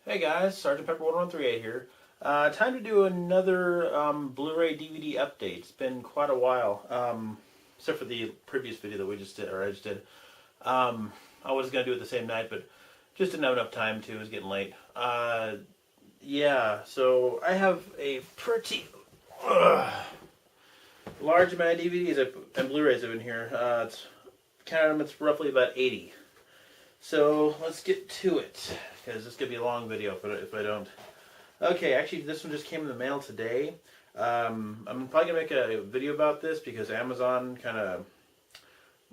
Hey guys, Sergeant Pepper 1138 here. Time to do another Blu-ray DVD update. It's been quite a while, except for the previous video that we just did, or I just did. I was gonna do it the same night, but just didn't have enough time to. It was getting late. Yeah, so I have a pretty large amount of DVDs and Blu-rays in here. It's count them. It's roughly about 80. So let's get to it, because this is gonna be a long video if I don't. Okay, actually, this one just came in the mail today. I'm probably gonna make a video about this because Amazon kind of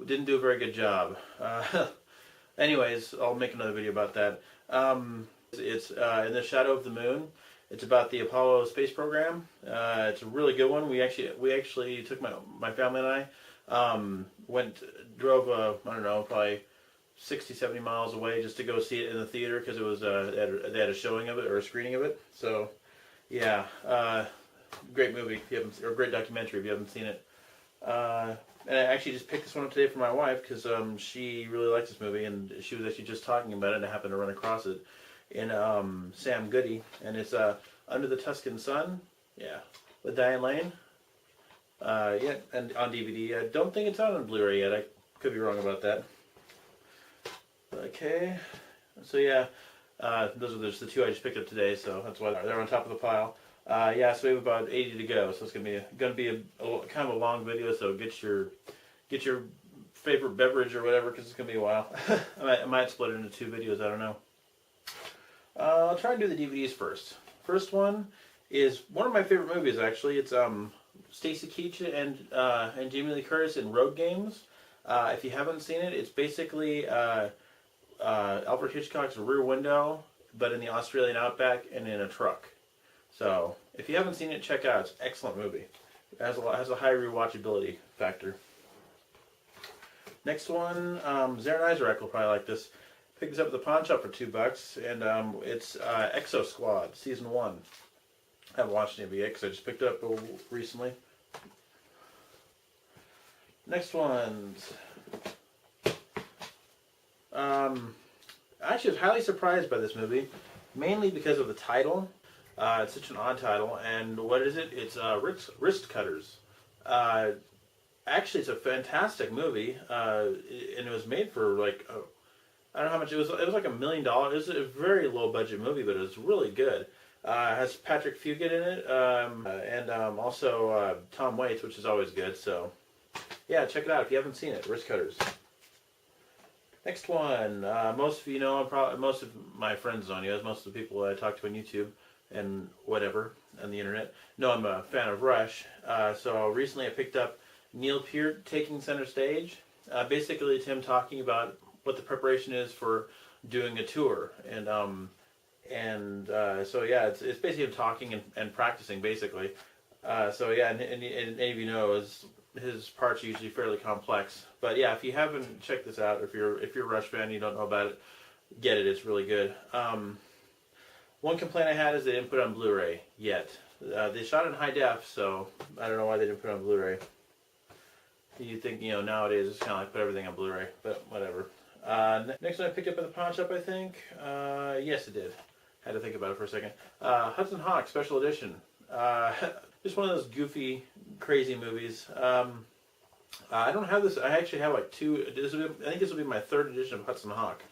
didn't do a very good job. Anyways, I'll make another video about that. It's In the Shadow of the Moon. It's about the Apollo space program. It's a really good one. We actually took my family and I drove I don't know, probably 60, 70 miles away just to go see it in the theater because it was they had a showing of it or a screening of it. So yeah, great movie if you haven't, or great documentary if you haven't seen it. And I actually just picked this one up today for my wife because she really likes this movie, and she was actually just talking about it, and I happened to run across it in Sam Goody, and it's Under the Tuscan Sun, yeah, with Diane Lane. Yeah, and on DVD. I don't think it's out on Blu-ray yet. I could be wrong about that. Okay, so yeah, those are just the two I just picked up today, so that's why they're on top of the pile. Yeah, so we have about 80 to go, so it's gonna be a kind of a long video. So get your favorite beverage or whatever, because it's gonna be a while. I might split it into two videos. I don't know. I'll try and do the DVDs first. First one is one of my favorite movies. Actually, it's Stacy Keach and Jamie Lee Curtis in Road Games. If you haven't seen it, it's basically Alfred Hitchcock's Rear Window, but in the Australian outback and in a truck. So if you haven't seen it, check it out. It's an excellent movie. It has a high rewatchability factor. Next one, Zara and Isaac will probably like this. Picked this up at the pawn shop for $2, and it's Exo Squad Season 1. I haven't watched any of it yet because I just picked it up recently. Next ones. Actually, I was highly surprised by this movie, mainly because of the title. It's such an odd title, and what is it? It's Wrist Cutters. Actually, it's a fantastic movie, and it was made for like I don't know how much it was. It was like $1 million. It was a very low budget movie, but it was really good. It has Patrick Fugit in it, and also Tom Waits, which is always good. So yeah, check it out if you haven't seen it. Wrist Cutters. Next one, most of you know, most of my friends on you, as most of the people I talk to on YouTube and whatever on the internet, know I'm a fan of Rush. So recently I picked up Neil Peart Taking Center Stage. Basically, it's him talking about what the preparation is for doing a tour, and so yeah, it's basically him talking and practicing basically. So yeah, and any of you know his parts are usually fairly complex. But yeah, if you haven't checked this out, if you're a Rush fan and you don't know about it, get it. It's really good. One complaint I had is they didn't put it on Blu-ray yet. They shot it in high def, so I don't know why they didn't put it on Blu-ray. You think, nowadays it's kind of like put everything on Blu-ray, but whatever. Next one I picked up at the pawn shop, I think. Yes, it did. Had to think about it for a second. Hudson Hawk Special Edition. Just one of those goofy, crazy movies. I don't have this. I actually have like two. I think this will be my third edition of Hudson Hawk.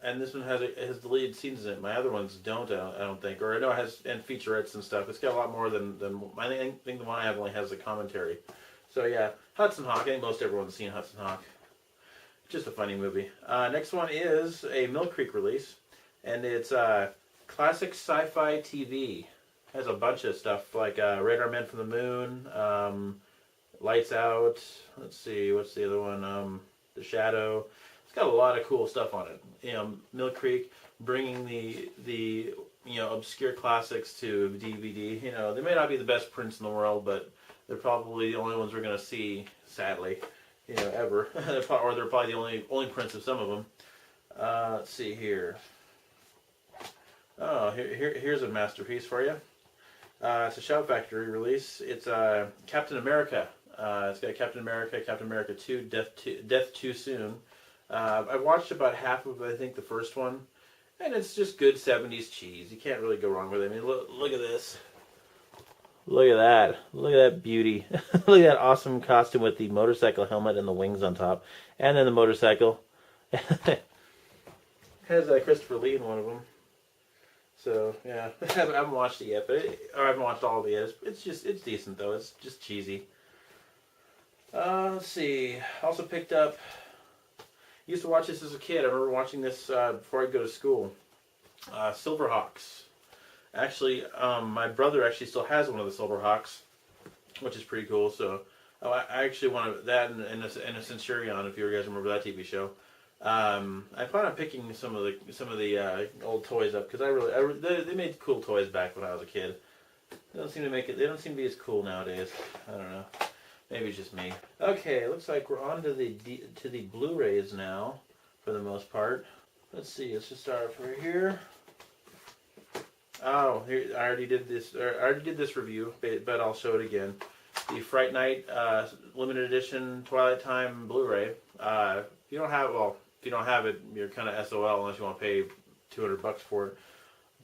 And this one has deleted scenes in it. My other ones don't. I don't think. Or I know it has and featurettes and stuff. It's got a lot more than I think the one I have only has a commentary. So yeah, Hudson Hawk. I think most everyone's seen Hudson Hawk. Just a funny movie. Next one is a Mill Creek release, and it's classic sci-fi TV. Has a bunch of stuff like Radar Men from the Moon, Lights Out. Let's see, what's the other one? The Shadow. It's got a lot of cool stuff on it. Mill Creek bringing the obscure classics to DVD. They may not be the best prints in the world, but they're probably the only ones we're going to see, sadly, ever. Or they're probably the only prints of some of them. Let's see here. Oh, here's a masterpiece for you. It's a Shout Factory release. It's Captain America. It's got Captain America 2, Death Too Soon. I watched about half of, I think, the first one. And it's just good 70s cheese. You can't really go wrong with it. I mean, look at this. Look at that. Look at that beauty. Look at that awesome costume with the motorcycle helmet and the wings on top. And then the motorcycle. Has Christopher Lee in one of them. So, yeah. I haven't watched it yet, or I haven't watched all of it yet. It's decent, though. It's just cheesy. Let's see. Also picked up... Used to watch this as a kid. I remember watching this before I'd go to school. Silverhawks. Actually, my brother actually still has one of the Silverhawks, which is pretty cool. So, I actually wanted that and a Centurion, if you guys remember that TV show. I plan on picking some of the old toys up because they made cool toys back when I was a kid. They don't seem to be as cool nowadays. I don't know. Maybe it's just me. Okay, looks like we're on to the Blu-rays now, for the most part. Let's see. Let's just start right here. Oh, here, I already did this review, but I'll show it again. The Fright Night limited edition Twilight Time Blu-ray. If you don't have it, you're kind of SOL unless you want to pay $200 for it.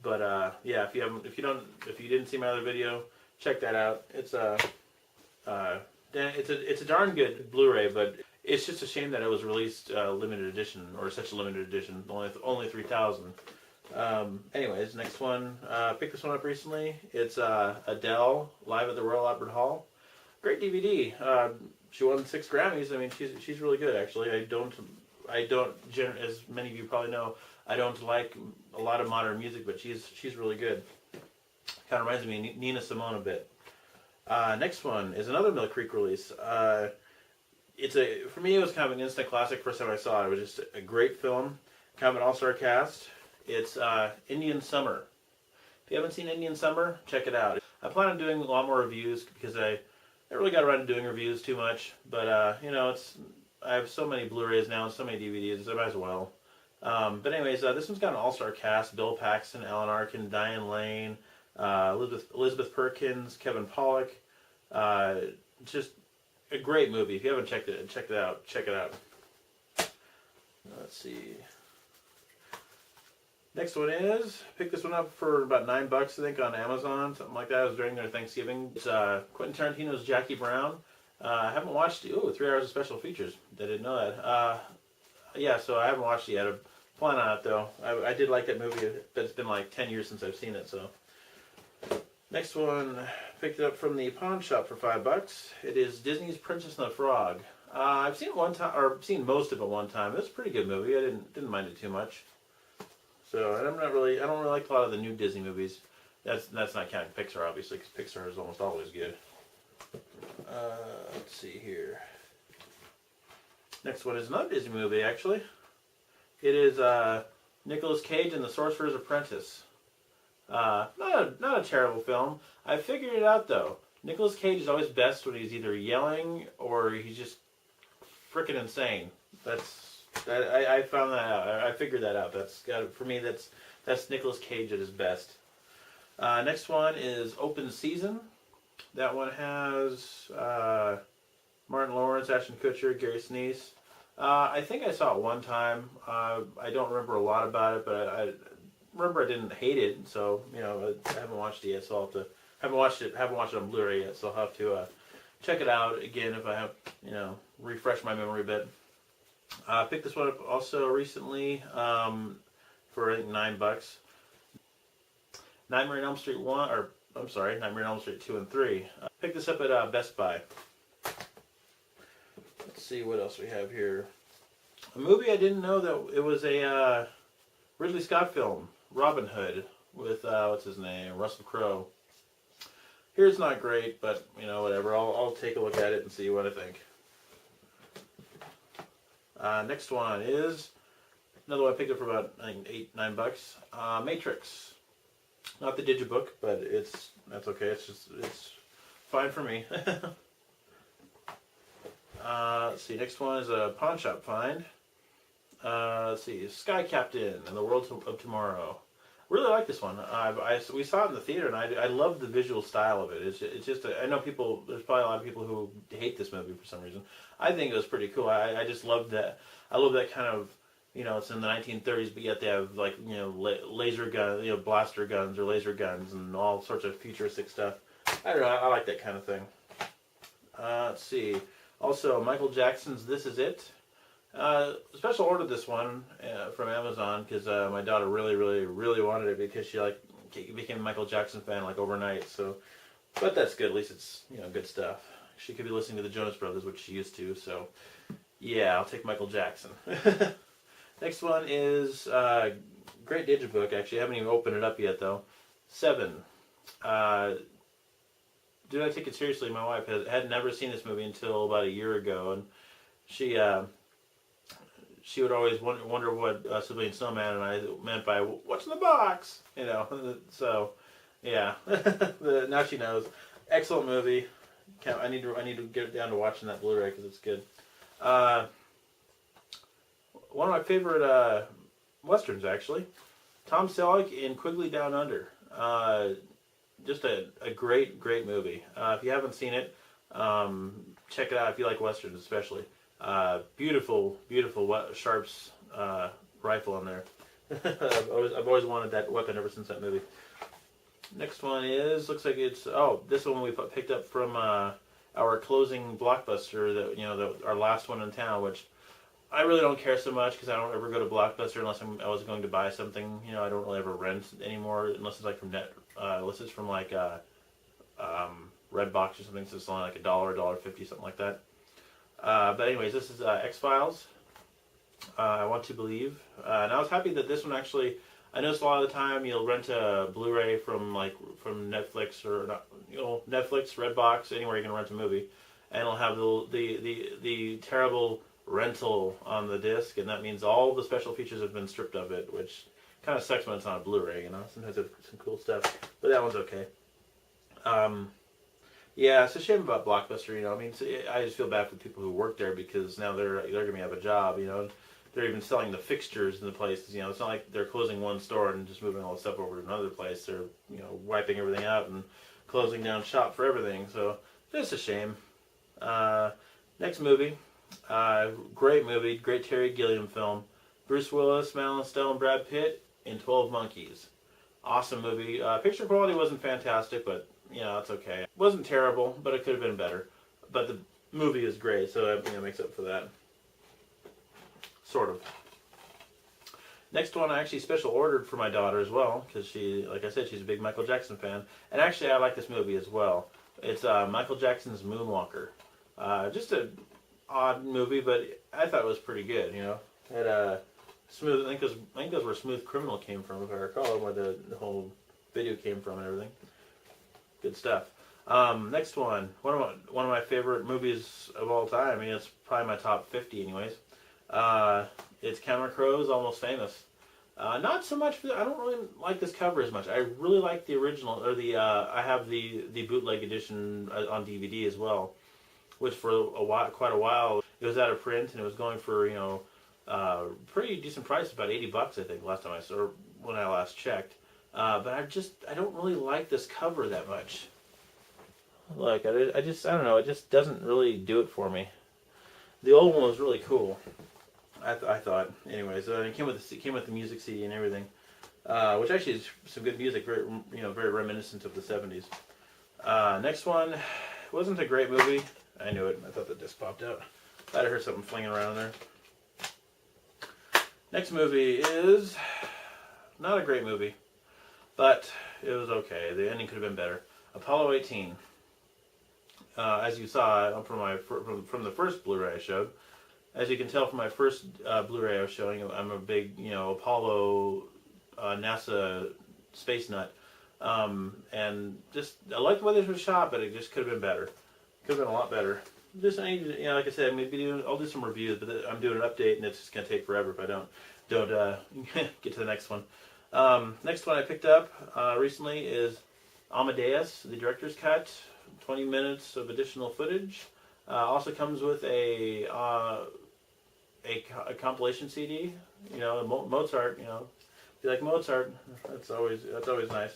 But yeah, if you didn't see my other video, check that out. It's a darn good Blu-ray, but it's just a shame that it was released limited edition, or such a limited edition, only 3,000. Anyways, next one, picked this one up recently. It's Adele live at the Royal Albert Hall. Great DVD. She won 6 Grammys. I mean, she's really good actually. I don't, as many of you probably know, I don't like a lot of modern music, but she's really good. Kind of reminds me of Nina Simone a bit. Next one is another Mill Creek release. For me, it was kind of an instant classic. First time I saw it, it was just a great film. Kind of an all-star cast. It's Indian Summer. If you haven't seen Indian Summer, check it out. I plan on doing a lot more reviews because I really got around to doing reviews too much. But you know, I have so many Blu-rays now and so many DVDs, I might as well. But anyways, this one's got an all-star cast: Bill Paxton, Alan Arkin, Diane Lane, Elizabeth Perkins, Kevin Pollak. Just a great movie. If you haven't checked it out. Check it out. Let's see. Next one is, picked this one up for about $9, I think, on Amazon, something like that. It was during their Thanksgiving. It's Quentin Tarantino's Jackie Brown. I haven't watched it. Ooh, 3 hours of special features. I didn't know that. Yeah, so I haven't watched it yet. I plan on it, though. I did like that movie, but it's been like 10 years since I've seen it, so. Next one, picked it up from the pawn shop for $5. It is Disney's Princess and the Frog. I've seen it one time, or seen most of it one time. It's a pretty good movie. I didn't mind it too much. So, and I don't really like a lot of the new Disney movies. That's not counting Pixar, obviously, because Pixar is almost always good. Let's see here. Next one is another Disney movie, actually. It is Nicolas Cage and the Sorcerer's Apprentice. Not a terrible film. I figured it out, though. Nicolas Cage is always best when he's either yelling or he's just freaking insane. I found that out. I figured that out. For me, that's Nicolas Cage at his best. Next one is Open Season. That one has Martin Lawrence, Ashton Kutcher, Gary Sinise. I think I saw it one time. I don't remember a lot about it, but I remember I didn't hate it. So I haven't watched it yet. So I'll have to haven't watched it on Blu-ray yet. So I'll have to check it out again if I have refresh my memory a bit. I picked this one up also recently for I think $9. Nightmare on Elm Street 1, or I'm sorry, Nightmare on Elm Street 2 and 3. Picked this up at Best Buy. Let's see what else we have here. A movie I didn't know that it was a Ridley Scott film, Robin Hood, with what's his name, Russell Crowe. Here's not great, but whatever. I'll take a look at it and see what I think. Next one is another one I picked up for about I think $8-9. Matrix. Not the digibook, but that's okay. It's fine for me. Let's see. Next one is a pawn shop find. Let's see. Sky Captain and the World of Tomorrow. Really like this one. We saw it in the theater, and I love the visual style of it. It's just I know people. There's probably a lot of people who hate this movie for some reason. I think it was pretty cool. I just love that. I love that kind of You know, it's in the 1930s, but yet they have like, you know, laser gun, you know, blaster guns or laser guns and all sorts of futuristic stuff. I don't know. I like that kind of thing. Let's see. Also, Michael Jackson's "This Is It." Special ordered this one from Amazon because my daughter really wanted it because she like became a Michael Jackson fan like overnight. So, but that's good. At least it's, you know, good stuff. She could be listening to the Jonas Brothers, which she used to. So, yeah, I'll take Michael Jackson. Next one is great digibook. Actually, I haven't even opened it up yet though. Seven. Do I take it seriously? My wife had never seen this movie until about a year ago, and she would always wonder what Sylvie Snowman and I meant by "What's in the box?" You know. So, yeah. Now she knows. Excellent movie. I need to get it down to watching that Blu-ray because it's good. One of my favorite westerns, actually. Tom Selleck in Quigley Down Under. Just a great movie. If you haven't seen it, check it out if you like westerns, especially. Beautiful Sharps rifle on there. I've always wanted that weapon ever since that movie. Next one looks like it's this one we picked up from our closing Blockbuster, that, you know, our last one in town, which I really don't care so much because I don't ever go to Blockbuster unless I was going to buy something. You know, I don't really ever rent anymore unless it's like from unless it's from like Redbox or something. So it's only like $1, $1.50, something like that. But anyways, this is X-Files. I Want to Believe, and I was happy that this one actually. I noticed a lot of the time you'll rent a Blu-ray from Netflix or not, you know, Netflix, Redbox, anywhere you can rent a movie, and it'll have the terrible rental on the disc, and that means all the special features have been stripped of it, which kind of sucks when it's on a Blu-ray. You know, sometimes it's some cool stuff, but that one's okay. Yeah, it's a shame about Blockbuster. You know, I mean, I just feel bad for people who work there because now they're gonna have a job. You know. They're even selling the fixtures in the places. You know, it's not like they're closing one store and just moving all the stuff over to another place. They're, you know, wiping everything out and closing down shop for everything. So just a shame. Next movie, great movie, great Terry Gilliam film. Bruce Willis, Madeline Stone, Brad Pitt in 12 Monkeys. Awesome movie. Picture quality wasn't fantastic, but you know, it's okay. It wasn't terrible, but it could have been better. But the movie is great, so it, you know, makes up for that. Sort of. Next one I actually special ordered for my daughter as well, because she, like I said, she's a big Michael Jackson fan. And actually I like this movie as well. It's Michael Jackson's Moonwalker. Just an odd movie, but I thought it was pretty good, you know. It smooth, I think that's where Smooth Criminal came from, if I recall, where the whole video came from and everything. Good stuff. Next one of my favorite movies of all time. I mean, it's probably my top 50 anyways. It's Cameron Crowe's Almost Famous. Not so much. I don't really like this cover as much. I really like the original, or I have the bootleg edition on DVD as well, which for quite a while, it was out of print and it was going for, you know, pretty decent price, about $80, I think, last time when I last checked. But I don't really like this cover that much. Like I don't know. It just doesn't really do it for me. The old one was really cool. I thought. Anyways, it came with the music CD and everything, which actually is some good music, very, you know, very reminiscent of the 70s. Next one wasn't a great movie. I knew it. I thought the disc popped out. Thought I heard something flinging around there. Next movie is not a great movie, but it was okay. The ending could have been better. Apollo 18. As you saw from the first Blu-ray I showed. As you can tell from my first Blu-ray I was showing, I'm a big, you know, Apollo NASA space nut, and just I like the way this was shot, but it just could have been better. Could have been a lot better. Just you know, like I said, I'll do some reviews, but I'm doing an update, and it's just gonna take forever if I don't get to the next one. Next one I picked up recently is Amadeus, the director's cut, 20 minutes of additional footage. Also comes with a compilation CD, you know, Mozart. You know, if you like Mozart, that's always nice.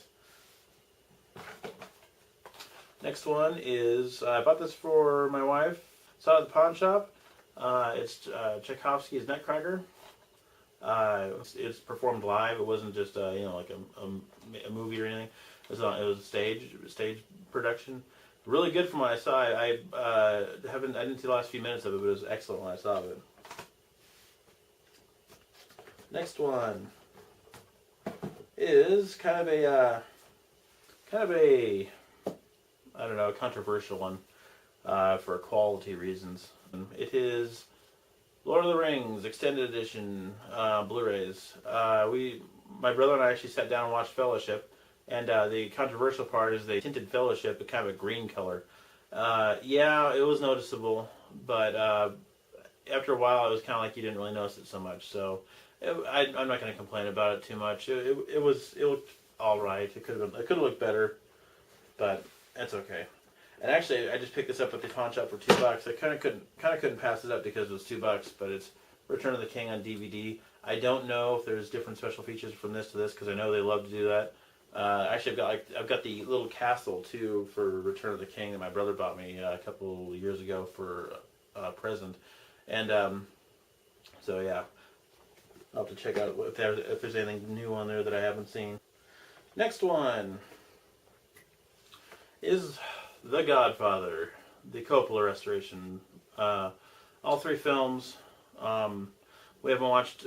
Next one is I bought this for my wife. Saw it at the pawn shop. It's Tchaikovsky's Nutcracker. It's performed live. It wasn't just like a movie or anything. It was a stage production. Really good from what I saw. I didn't see the last few minutes of it, but it was excellent when I saw it. Next one is kind of a I don't know, controversial one for quality reasons. It is Lord of the Rings Extended Edition Blu-rays. My brother and I actually sat down and watched Fellowship, and the controversial part is they tinted Fellowship a kind of a green color. Yeah, it was noticeable, but after a while, it was kind of like you didn't really notice it so much. So I'm not going to complain about it too much. It looked all right. It could have looked better, but that's okay. And actually, I just picked this up at the pawn shop for $2. I kind of couldn't pass it up because it was $2. But it's Return of the King on DVD. I don't know if there's different special features from this to this because I know they love to do that. Actually, I've got the little castle too for Return of the King that my brother bought me a couple years ago for a present, and so yeah, I'll have to check out if there's anything new on there that I haven't seen. Next one is The Godfather, the Coppola restoration. All three films. We haven't watched.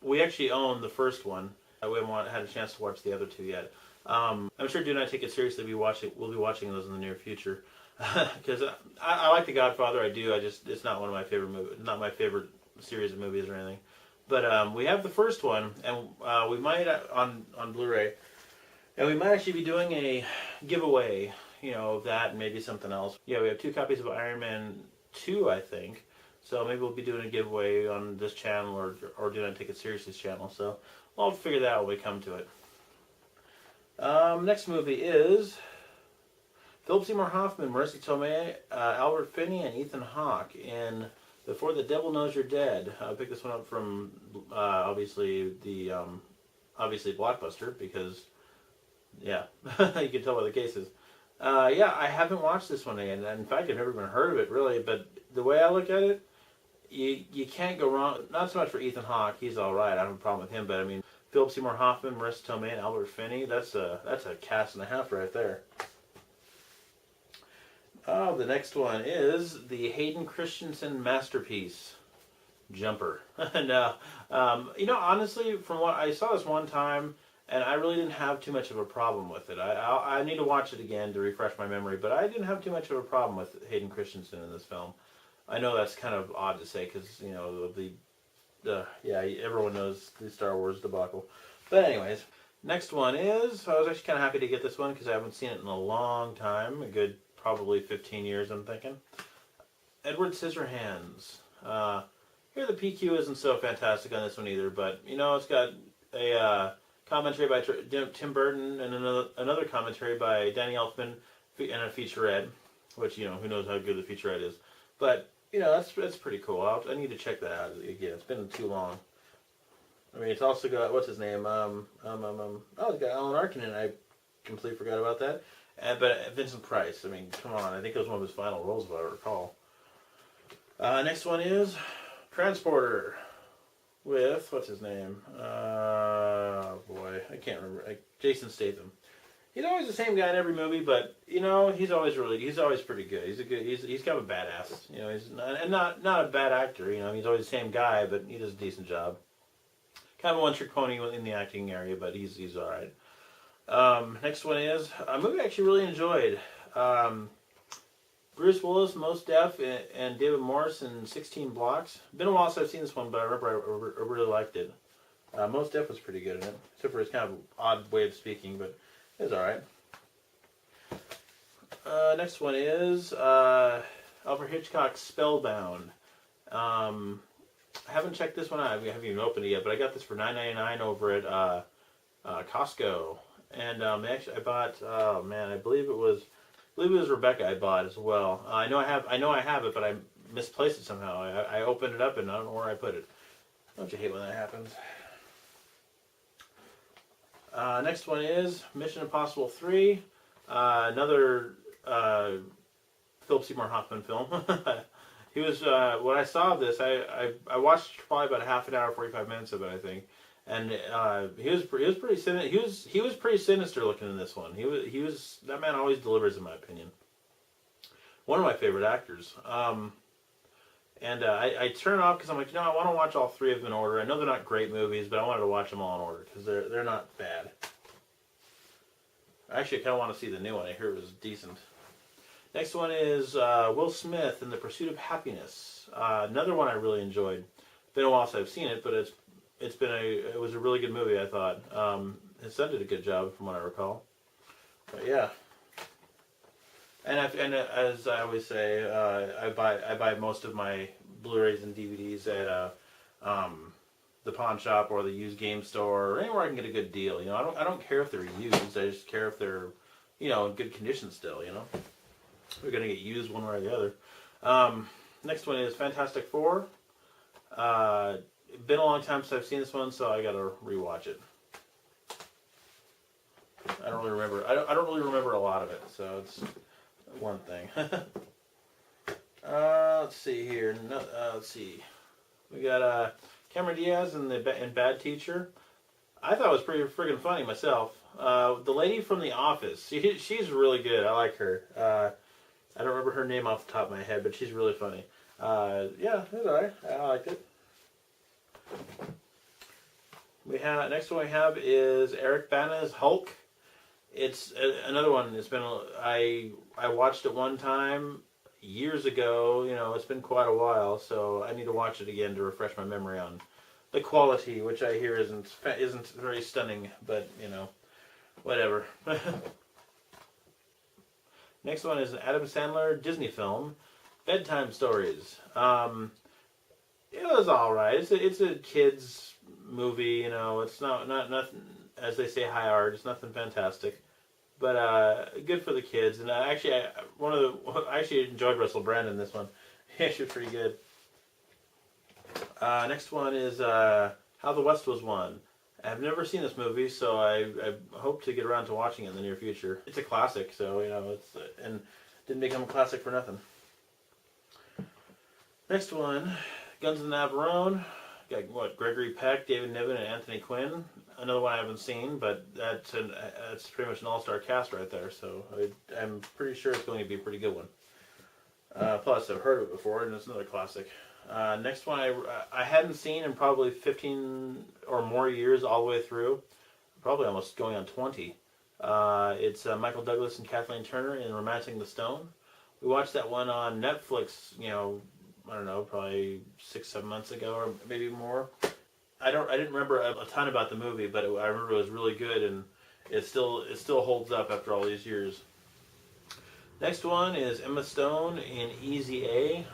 We actually own the first one. We haven't had a chance to watch the other two yet. I'm sure Do Not Take It Seriously. We'll be watching those in the near future because I like The Godfather. I do. It's not one of my favorite movies. Not my favorite series of movies or anything. But we have the first one, and we might on Blu-ray, and we might actually be doing a giveaway. Of that and maybe something else. Yeah, we have 2 copies of Iron Man 2, I think. So maybe we'll be doing a giveaway on this channel or Do Not Take It Seriously channel. So we'll figure that out when we come to it. Next movie is Philip Seymour Hoffman, Marissa Tomei, Albert Finney, and Ethan Hawke in Before the Devil Knows You're Dead. I picked this one up from obviously Blockbuster because yeah, you can tell by the cases. Yeah, I haven't watched this one again. In fact, I've never even heard of it, really. But the way I look at it, you can't go wrong. Not so much for Ethan Hawke. He's all right. I don't have a problem with him. But, I mean, Philip Seymour Hoffman, Marissa Tomei, and Albert Finney, that's a cast and a half right there. The next one is the Hayden Christensen masterpiece, Jumper. And, honestly, from what I saw this one time, and I really didn't have too much of a problem with it. I need to watch it again to refresh my memory, but I didn't have too much of a problem with Hayden Christensen in this film. I know that's kind of odd to say because, everyone knows the Star Wars debacle. But anyways, next one is, I was actually kind of happy to get this one because I haven't seen it in a long time, a good probably 15 years I'm thinking. Edward Scissorhands. Here the PQ isn't so fantastic on this one either, but, it's got a... commentary by Tim Burton and another commentary by Danny Elfman and a featurette, which who knows how good the featurette is, but that's pretty cool. I need to check that out again. It's been too long. I mean, it's also got what's his name? It's got Alan Arkin in it. I completely forgot about that. But Vincent Price. I mean, come on. I think it was one of his final roles, if I recall. Next one is Transporter. With, what's his name? Boy, I can't remember. Jason Statham. He's always the same guy in every movie, but he's always pretty good. He's kind of a badass. He's not a bad actor. He's always the same guy, but he does a decent job. Kind of a one-trick pony in the acting area, but he's all right. Next one is a movie I actually really enjoyed. Bruce Willis, Mos Def, and David Morse in 16 Blocks. Been a while since I've seen this one, but I remember I really liked it. Mos Def was pretty good in it, except for his kind of odd way of speaking, but it was alright. Next one is Alfred Hitchcock's Spellbound. I haven't checked this one out. I haven't even opened it yet, but I got this for $9.99 over at Costco. And actually, I bought. Oh man, I believe it was Rebecca. I bought as well. I know I have it, but I misplaced it somehow. I opened it up and I don't know where I put it. Don't you hate when that happens? Next one is Mission Impossible 3. Another Philip Seymour Hoffman film. He was when I saw this, I watched probably about half an hour, 45 minutes of it, I think, and he was pretty he was pretty sinister looking in this one. He was that man always delivers, in my opinion. One of my favorite actors. And I turn it off because I'm like, I want to watch all three of them in order. I know they're not great movies, but I wanted to watch them all in order because they're not bad. Actually, I kind of want to see the new one. I hear it was decent. Next one is Will Smith in The Pursuit of Happiness. Another one I really enjoyed. It's been a while since I've seen it, but it was a really good movie, I thought. His son did a good job from what I recall. But yeah. And as I always say, I buy most of my Blu-rays and DVDs at the pawn shop or the used game store or anywhere I can get a good deal. I don't care if they're used. I just care if they're in good condition still. We're gonna get used one way or the other. Next one is Fantastic Four. Been a long time since I've seen this one, so I gotta rewatch it. I don't really remember. I don't really remember a lot of it, so it's one thing. Let's see here. Let's see. We got Cameron Diaz in Bad Teacher. I thought it was pretty friggin' funny myself. The lady from The Office. She's really good. I like her. I don't remember her name off the top of my head, but she's really funny. Yeah, it was alright. I liked it. Next one we have is Eric Bana's Hulk. It's another one. I watched it one time years ago. It's been quite a while, so I need to watch it again to refresh my memory on the quality, which I hear isn't very stunning, but whatever. Next one is an Adam Sandler Disney film, Bedtime Stories. It was all right. It's a kids movie. It's not nothing, as they say, high art. It's nothing fantastic, but good for the kids. And I actually enjoyed Russell Brand in this one. He actually was pretty good. Next one is How the West Was Won. I've never seen this movie, so I hope to get around to watching it in the near future. It's a classic, so and didn't become a classic for nothing. Next one, Guns of Navarone. Got Gregory Peck, David Niven, and Anthony Quinn. Another one I haven't seen, but that's pretty much an all-star cast right there. So I'm pretty sure it's going to be a pretty good one. Plus, I've heard of it before, and it's another classic. Next one I hadn't seen in probably 15 or more years all the way through. Probably almost going on 20. It's Michael Douglas and Kathleen Turner in Romancing the Stone. We watched that one on Netflix, I don't know, probably 6-7 months ago or maybe more. I didn't remember a ton about the movie, but I remember it was really good, and it still holds up after all these years. Next one is Emma Stone in Easy A.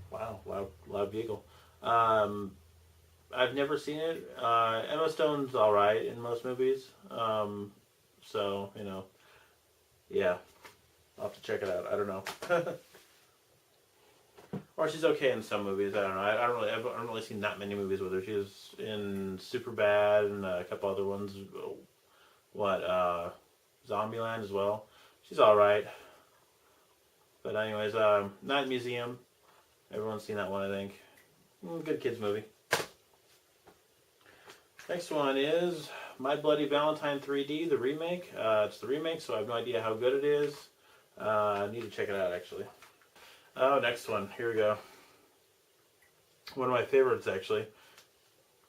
Wow, loud bugle. I've never seen it. Emma Stone's all right in most movies, so yeah, I'll have to check it out. I don't know. Or she's okay in some movies. I don't know. I haven't really seen that many movies with her. She was in Superbad and a couple other ones. Zombieland as well. She's all right. But anyways, Night Museum. Everyone's seen that one, I think. Good kids movie. Next one is My Bloody Valentine 3D, the remake. It's the remake, so I have no idea how good it is. I need to check it out, actually. Oh, next one. Here we go. One of my favorites, actually.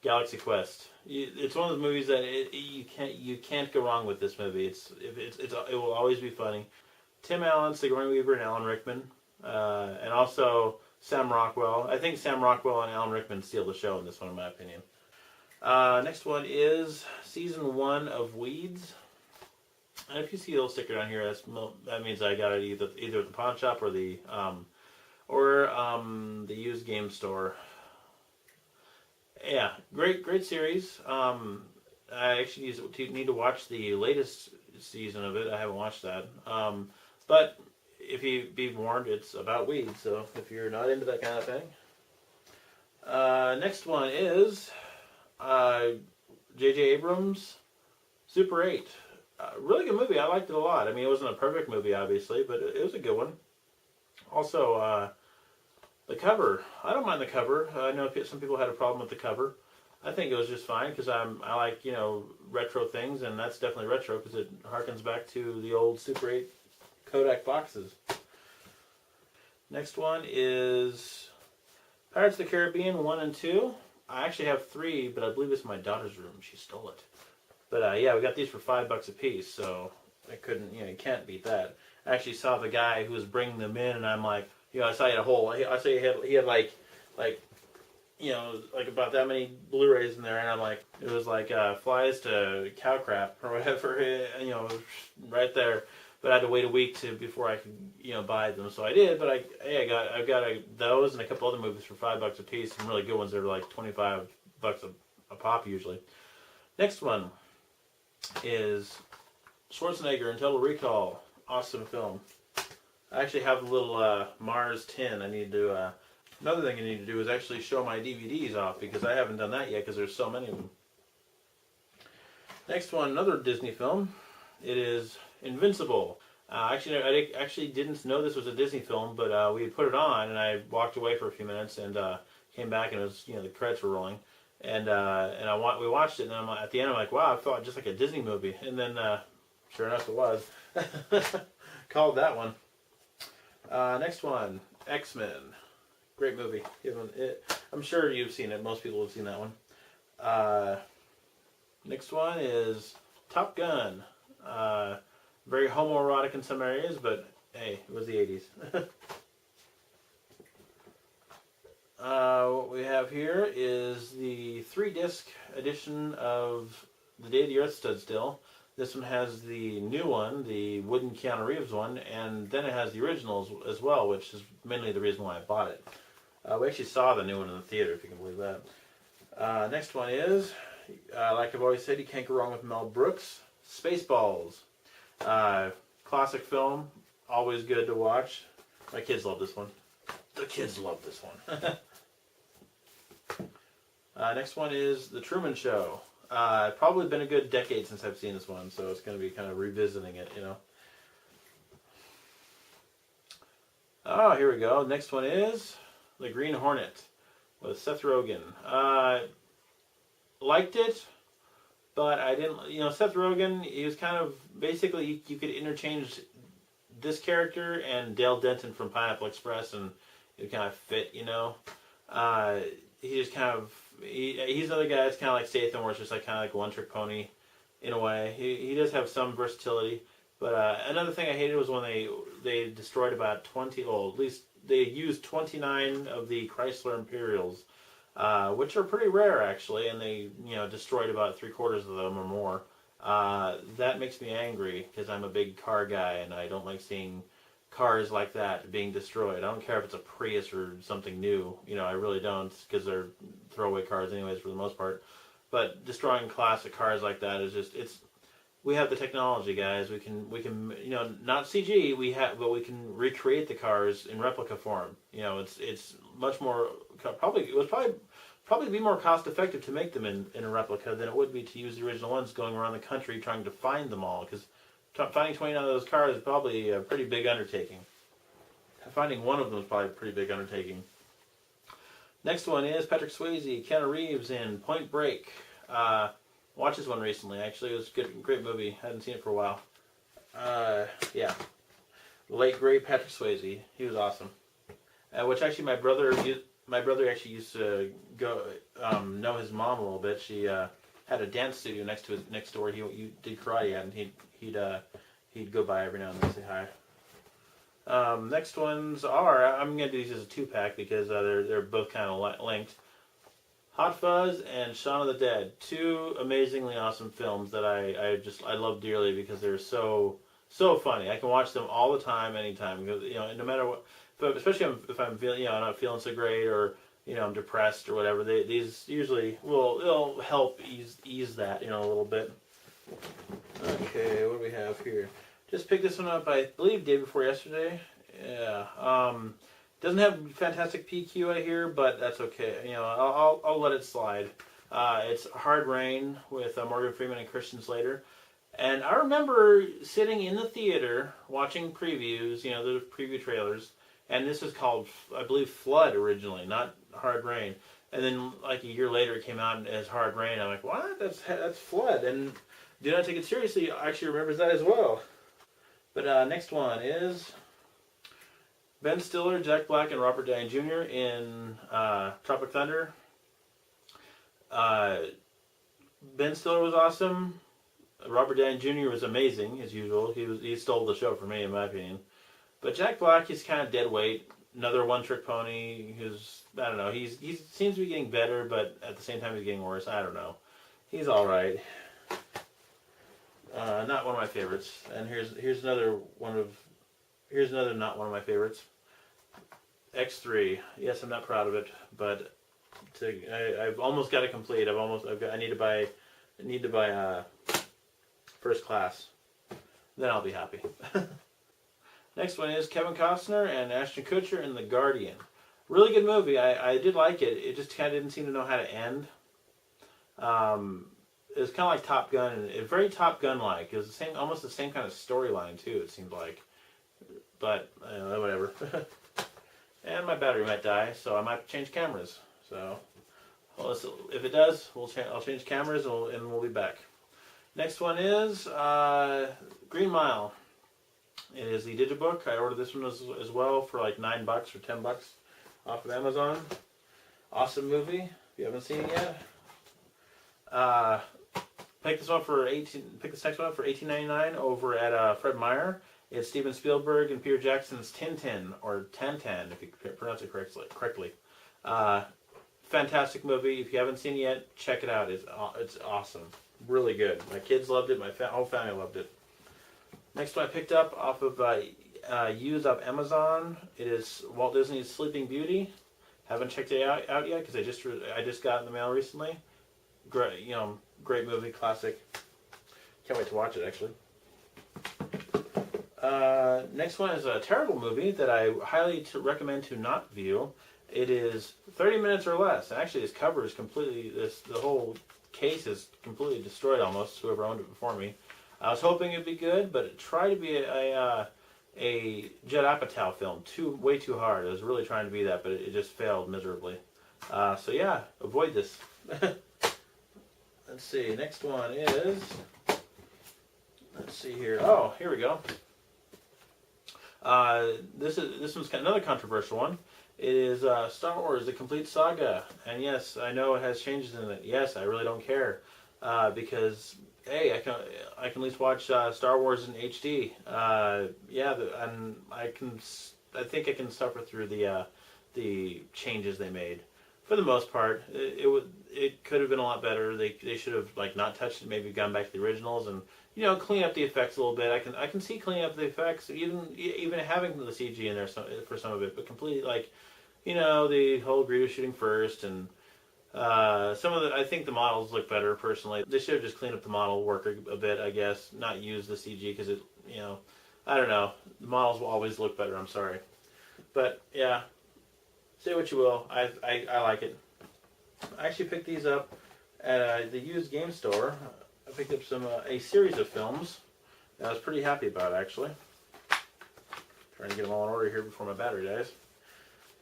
Galaxy Quest. It's one of those movies that you can't go wrong with this movie. It will always be funny. Tim Allen, Sigourney Weaver, and Alan Rickman, and also Sam Rockwell. I think Sam Rockwell and Alan Rickman steal the show in this one, in my opinion. Next one is Season 1 of Weeds. And if you see a little sticker down here, that means I got it either at the pawn shop or the used game store. Yeah, great series. I actually need to watch the latest season of it. I haven't watched that. But if you be warned, it's about weeds. So if you're not into that kind of thing. Next one is J.J. Abrams' Super 8. Really good movie. I liked it a lot. I mean, it wasn't a perfect movie, obviously, but it was a good one. Also, the cover. I don't mind the cover. I know some people had a problem with the cover. I think it was just fine because I like, you know, retro things, and that's definitely retro because it harkens back to the old Super 8 Kodak boxes. Next one is Pirates of the Caribbean 1 and 2. I actually have 3, but I believe it's my daughter's room. She stole it. But yeah, we got these for $5 a piece, so I couldn't, you know, you can't beat that. I actually saw the guy who was bringing them in, and I'm like, you know, I saw he had a whole, I saw he had like, you know, like about that many Blu-rays in there, and I'm like, it was like flies to cow crap or whatever, you know, right there. But I had to wait a week before I could, you know, buy them. So I did, but I got those and a couple other movies for $5 a piece. Some really good ones that are like $25 a pop usually. Next one is Schwarzenegger in Total Recall. Awesome film. I actually have a little Mars tin. I need to. Another thing I need to do is actually show my DVDs off because I haven't done that yet because there's so many of them. Next one, another Disney film. It is Invincible. Actually, I actually didn't know this was a Disney film, but we had put it on, and I walked away for a few minutes and came back, and it was, you know, the credits were rolling, and we watched it, and then at the end I'm like, wow, I felt just like a Disney movie, and then sure enough it was. Called that one. Next one, X-Men. Great movie. I'm sure you've seen it. Most people have seen that one. Next one is Top Gun. Very homoerotic in some areas, but hey, it was the 80s. What we have here is the 3-disc edition of The Day the Earth Stood Still. This one has the new one, the wooden Keanu Reeves one, and then it has the originals as well, which is mainly the reason why I bought it. We actually saw the new one in the theater, if you can believe that. Next one is, like I've always said, you can't go wrong with Mel Brooks. Spaceballs. Classic film, always good to watch. My kids love this one. The kids love this one. Next one is The Truman Show. Probably been a good decade since I've seen this one, so it's going to be kind of revisiting it, you know. Oh, here we go. Next one is The Green Hornet with Seth Rogen. Liked it, but I didn't, you know, Seth Rogen, he was kind of, basically, you could interchange this character and Dale Denton from Pineapple Express, and it kind of fit, you know. He just kind of, he's another guy that's kind of like Statham, where it's just like kind of like a one-trick pony, in a way. He does have some versatility, but another thing I hated was when they destroyed about 20, well, at least they used 29 of the Chrysler Imperials, which are pretty rare actually, and they, you know, destroyed about 3/4 of them or more. That makes me angry because I'm a big car guy and I don't like seeing cars like that being destroyed. I don't care if it's a Prius or something new, you know, I really don't, because they're throwaway cars anyways for the most part. But destroying classic cars like that is just, we have the technology, guys. We can, you know, not CG, but we can recreate the cars in replica form. You know, it's much more, probably be more cost effective to make them in a replica than it would be to use the original ones going around the country trying to find them all, because finding 29 of those cars is probably a pretty big undertaking. Finding one of them is probably a pretty big undertaking. Next one is Patrick Swayze, Keanu Reeves in Point Break. Watched this one recently, actually. It was a great movie. Hadn't seen it for a while. Yeah. Late, great Patrick Swayze. He was awesome. Which actually my brother actually used to go, know his mom a little bit. She had a dance studio next door he did karate at, and he'd go by every now and then and say hi. Next ones are, I'm going to do these as a 2-pack because they're both kind of linked. Hot Fuzz and Shaun of the Dead. 2 amazingly awesome films that I love dearly because they're so funny. I can watch them all the time, anytime. Because, you know, no matter what, but especially if I'm feeling, you know, I'm not feeling so great, or, you know, I'm depressed or whatever. These usually it'll help ease that, you know, a little bit. Okay, what do we have here? Just picked this one up, I believe, day before yesterday. Yeah. Doesn't have fantastic PQ I hear, but that's okay. You know, I'll let it slide. It's Hard Rain with Morgan Freeman and Christian Slater. And I remember sitting in the theater watching previews, you know, the preview trailers, and this is called, I believe, Flood originally, not Hard Rain. And then like a year later, it came out as Hard Rain. I'm like, what? That's Flood. And Do Not Take It Seriously actually remembers that as well. But next one is Ben Stiller, Jack Black, and Robert Downey Jr. in Tropic Thunder. Ben Stiller was awesome. Robert Downey Jr. was amazing as usual. He stole the show for me, in my opinion. But Jack Black, he's kind of dead weight. Another one-trick pony. I don't know. He seems to be getting better, but at the same time he's getting worse. I don't know. He's all right. Not one of my favorites. And here's another not one of my favorites. X3. Yes, I'm not proud of it, but I've almost got it complete. I need to buy First Class. Then I'll be happy. Next one is Kevin Costner and Ashton Kutcher in The Guardian. Really good movie. I did like it. It just kind of didn't seem to know how to end. It was kind of like Top Gun, and very Top Gun-like. It was almost the same kind of storyline too. It seemed like, but whatever. And my battery might die, so I might change cameras. So, if it does, I'll change cameras and we'll be back. Next one is Green Mile. It is the Digibook. I ordered this one as well for like $9 or $10 off of Amazon. Awesome movie. If you haven't seen it yet, pick this next one up for $18.99 over at Fred Meyer. It's Steven Spielberg and Peter Jackson's Tintin, or Tintin, if you pronounce it correctly. Fantastic movie. If you haven't seen it yet, check it out. It's awesome. Really good. My kids loved it. My whole family loved it. Next one I picked up off of used off Amazon. It is Walt Disney's Sleeping Beauty. Haven't checked it out yet because I just got it in the mail recently. Great movie, classic. Can't wait to watch it actually. Next one is a terrible movie that I highly recommend to not view. It is 30 minutes or less. And actually, this cover is completely the whole case is completely destroyed almost. Whoever owned it before me. I was hoping it'd be good, but it tried to be a Judd Apatow film. Way too hard. It was really trying to be that, but it just failed miserably. So yeah, avoid this. Let's see. Next one is. Let's see here. Oh, here we go. This one's kind of another controversial one. It is Star Wars: The Complete Saga, and yes, I know it has changes in it. Yes, I really don't care because hey, I can at least watch Star Wars in HD. And I think I can suffer through the changes they made. For the most part, it could have been a lot better. They should have not touched it. Maybe gone back to the originals and clean up the effects a little bit. I can see cleaning up the effects, even having the CG in there for some of it, but completely the whole Greedo shooting first and some of I think the models look better personally. They should have just cleaned up the model work a bit, I guess, not use the CG because I don't know. The models will always look better. I'm sorry, but yeah. Say what you will, I like it. I actually picked these up at the used game store. I picked up a series of films that I was pretty happy about actually. Trying to get them all in order here before my battery dies.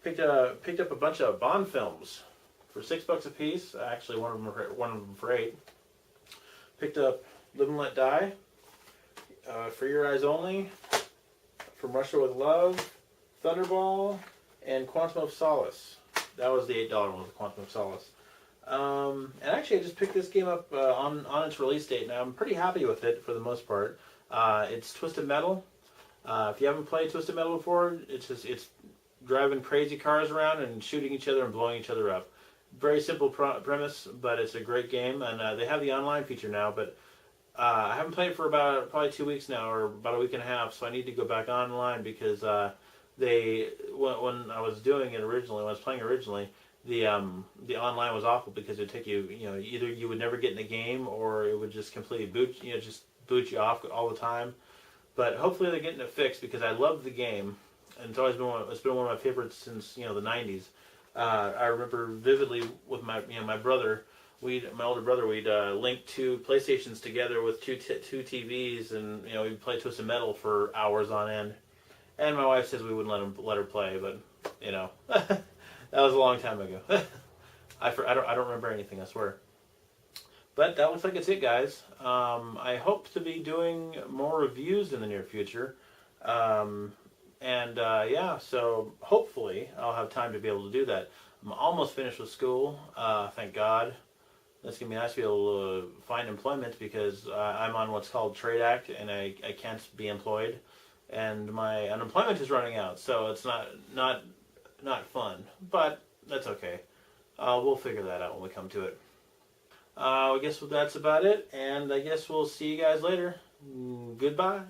Picked up a bunch of Bond films for $6 a piece. Actually, one of them for $8. Picked up Live and Let Die, For Your Eyes Only, From Russia with Love, Thunderball, and Quantum of Solace. That was the $8 one, the Quantum of Solace. And actually, I just picked this game up on its release date, and I'm pretty happy with it for the most part. It's Twisted Metal. If you haven't played Twisted Metal before, it's driving crazy cars around and shooting each other and blowing each other up. Very simple premise, but it's a great game, and they have the online feature now, but I haven't played it for about probably 2 weeks now, or about a week and a half, so I need to go back online because when I was doing it originally, when I was playing originally, the online was awful because it would take you, either you would never get in the game or it would just completely boot you off all the time. But hopefully they're getting it fixed because I love the game, and it's been one of my favorites since the 90s. I remember vividly with my brother. My older brother, we'd link two PlayStations together with two TVs, and we'd play Twisted Metal for hours on end. And my wife says we wouldn't let her play, but you know, that was a long time ago. I don't remember anything, I swear. But that looks like it's it, guys. I hope to be doing more reviews in the near future. Yeah, so hopefully I'll have time to be able to do that. I'm almost finished with school, thank God. It's going to be nice to be able to find employment because I'm on what's called Trade Act and I can't be employed. And my unemployment is running out, so it's not fun. But that's okay. We'll figure that out when we come to it. I guess that's about it, and I guess we'll see you guys later. Goodbye.